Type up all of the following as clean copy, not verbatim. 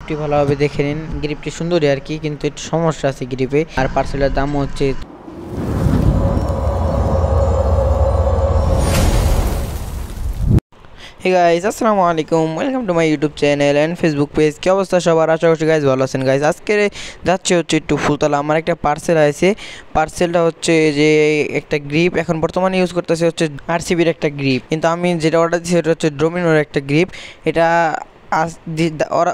গ্রিপটি ভালোভাবে দেখে নিন। গ্রিপটি সুন্দরই আর কি, কিন্তু একটু সমস্যা আছে গ্রিপে। আর পার্সেলের দাম হচ্ছে হে গাইস, আসসালামু আলাইকুম, welcome to my YouTube channel and Facebook page. কি অবস্থা সবার? আশা করছি গাইস ভালো আছেন। গাইস আজকে যাচ্ছে হচ্ছে একটু ফুলতলা। আমার একটা পার্সেল আছে। পার্সেলটা হচ্ছে যে একটা গ্রিপ, এখন বর্তমানে ইউজ করতেছে হচ্ছে আরসিবির একটা গ্রিপ, কিন্তু আমি যেটা অর্ডার দিয়েছি সেটা হচ্ছে ডোমিনোর একটা গ্রিপ। এটা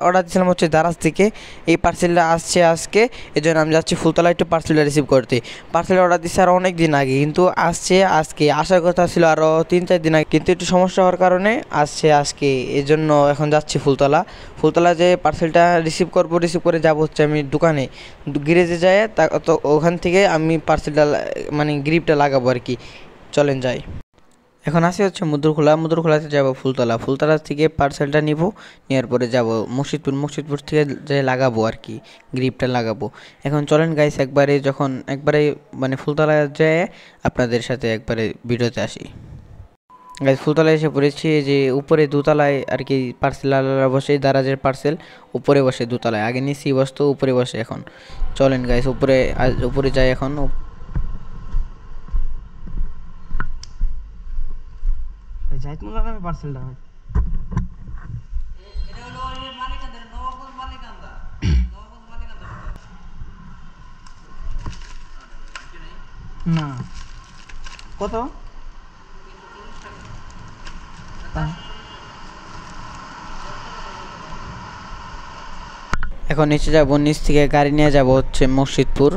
অর্ডার দিয়েছিলাম হচ্ছে দারাজ থেকে। এই পার্সেলটা আসছে আজকে, এই জন্য আমি যাচ্ছি ফুলতলা একটু পার্সেলটা রিসিভ করতে। পার্সেল অর্ডার দিচ্ছে আরও অনেক দিন আগে, কিন্তু আসছে আজকে। আসার কথা ছিল আরও 3-4 দিন আগে, কিন্তু একটু সমস্যা হওয়ার কারণে আসছে আজকে। এই জন্য এখন যাচ্ছি ফুলতলা যে পার্সেলটা রিসিভ করবো। রিসিভ করে যাবো হচ্ছে আমি দোকানে, গ্যারেজে যাই। তো ওখান থেকে আমি পার্সেলটা মানে গ্রিপটা লাগাবো আর কি। চলেন যাই। এখন আসি হচ্ছে মুদ্রখোলাতে যাব ফুলতলা থেকে পার্সেলটা নিব। নেওয়ার পরে যাব মুর্শিদপুর থেকে যে লাগাবো আর কি, গ্রিপটা লাগাবো। এখন চলেন গাইস, একবারে মানে ফুলতলা যায় আপনাদের সাথে একবারে ভিডিওতে আসি। গাইস ফুলতলায় এসে পড়েছি, যে উপরে দোতলায় আর কি পার্সেল বসে, দারাজের পার্সেল উপরে বসে দোতলায়। আগে নিচেই বসতো, উপরে বসে এখন। চলেন গাইস উপরে যাই এখন। যাইত মনে হয় পার্সেলটা না কত এখন নিচে যাবো, নিচ থেকে গাড়ি নিয়ে যাব হচ্ছে মুর্শিদপুর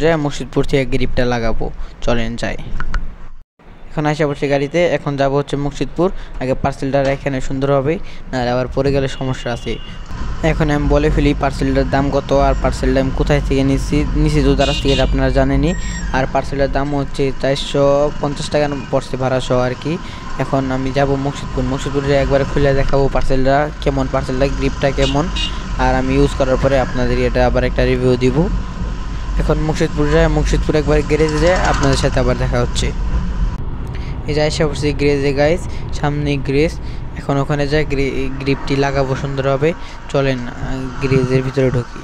যাই। মুর্শিদপুর থেকে গ্রিপটা লাগাবো। চলেন যাই। এখন আসা পড়ছি গাড়িতে। এখন যাব হচ্ছে মুর্শিদপুর। আগে পার্সেলটা এখানে সুন্দর হবে, নাহলে আবার পরে গেলে সমস্যা আছে। এখন আমি বলে ফেলি পার্সেলটার দাম কত, আর পার্সেলটা আমি কোথায় থেকে নিছি তো দারাজ থেকে, আপনারা জানেনই। আর পার্সেলটার দাম হচ্ছে 450 টাকা পড়ছে ভাড়া সহ আর কি। এখন আমি যাব মুর্শিদপুরে একবারে খুলে দেখাবো পার্সেলটা কেমন, পার্সেলটা গ্রিপটা কেমন। আর আমি ইউজ করার পরে আপনাদের এটা আবার একটা রিভিউ দিব। এখন মুর্শিদপুর একবার গ্যারেজে যায়, আপনাদের সাথে আবার দেখা হচ্ছে। এই যাই এসে পড়ছি গ্যারেজে গাইস, সামনে গ্যারেজ। এখন ওখানে যাই, গ্রিপটি লাগাবো সুন্দরভাবে। চলেন গ্যারেজের ভিতরে ঢুকি।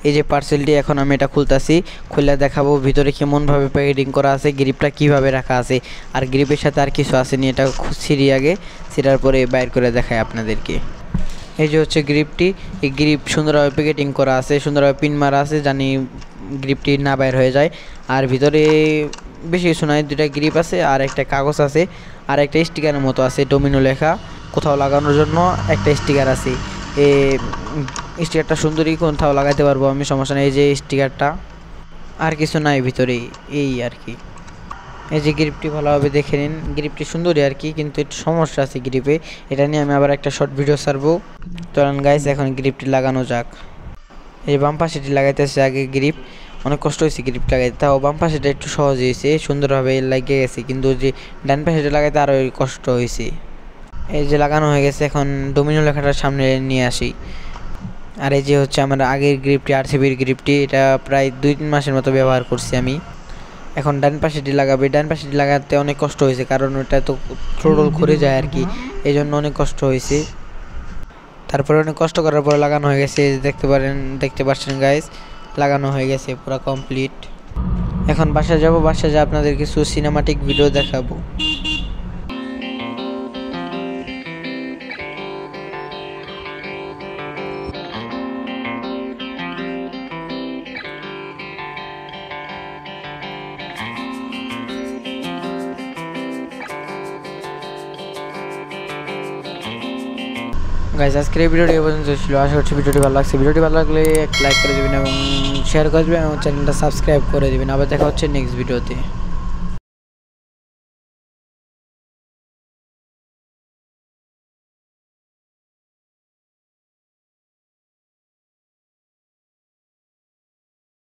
এই যে পার্সেলটি, এখন আমি এটা খুলতেছি, খুলে দেখাবো ভিতরে কেমনভাবে প্যাকেটিং করা আছে, গ্রিপটা কিভাবে রাখা আছে। আর গ্রিপের সাথে আর কিছু আসেনি, এটা ছিঁড়ি আগে, ছিঁড়ার পরে বাইর করে দেখায় আপনাদেরকে। এই যে হচ্ছে গ্রিপটি, এই গ্রিপ সুন্দরভাবে প্যাকেটিং করা আছে, সুন্দরভাবে পিন মারা আছে, জানি গ্রিপটি না বাইর হয়ে যায়। আর ভিতরে বেশি কিছু নয়, 2টা গ্রিপ আছে, আর একটা কাগজ আছে, আর একটা স্টিকারের মতো আছে ডোমিনো লেখা। কোথাও লাগানোর জন্য একটা স্টিকার আছে। এই স্টিকারটা সুন্দরই কোথাও লাগাইতে পারবো আমি, সমস্যা নেই। এই যে স্টিকারটা, আর কিছু নাই ভিতরে, এই আর কি। এই যে গ্রিপটি ভালোভাবে দেখে নিন। গ্রিপটি সুন্দরই আর কি, কিন্তু একটু সমস্যা আছে গ্রিপে। এটা নিয়ে আমি আবার একটা শর্ট ভিডিও ছাড়বো। চলেন গাইস এখন গ্রিপটি লাগানো যাক। এই বাম পাশেটি লাগাইতেছে আগে গ্রিপ, অনেক কষ্ট হয়েছে গ্রিপ লাগাইতে। তাও বাম পাশেটা একটু সহজ হয়েছে, সুন্দরভাবে লাগিয়ে গেছে, কিন্তু যে ডান পাশেটা লাগাইতে আরও কষ্ট হয়েছে। এই যে লাগানো হয়ে গেছে, এখন ডোমিনো লেখাটার সামনে নিয়ে আসি। আর এই যে হচ্ছে আমার আগের গ্রিপটি, আরসিবির গ্রিপটি, এটা প্রায় 2-3 মাসের মতো ব্যবহার করছি আমি। এখন ডান পাশেটি লাগাবে। ডান পাশেটি লাগাতে অনেক কষ্ট হয়েছে, কারণ ওটা তো থ্রোটল করে যায় আর কি, এই জন্য অনেক কষ্ট হয়েছে। তারপরে অনেক কষ্ট করার পরে লাগানো হয়ে গেছে, দেখতে পাচ্ছেন গাইস, লাগানো হয়ে গেছে পুরো কমপ্লিট। এখন বাসায় যাব, বাসায় যা আপনাদের কিছু সিনেমাটিক ভিডিও দেখাবো। গাইস আজকের এই ভিডিওটি এই পর্যন্ত ছিল। আশা করছি ভিডিওটি ভালো লাগছে। ভিডিওটি ভালো লাগলে এক লাইক করে দেবেন এবং শেয়ার করে দেবেন এবং চ্যানেলটা সাবস্ক্রাইব করে দেবেন। আবার দেখা হচ্ছে নেক্সট ভিডিওতে।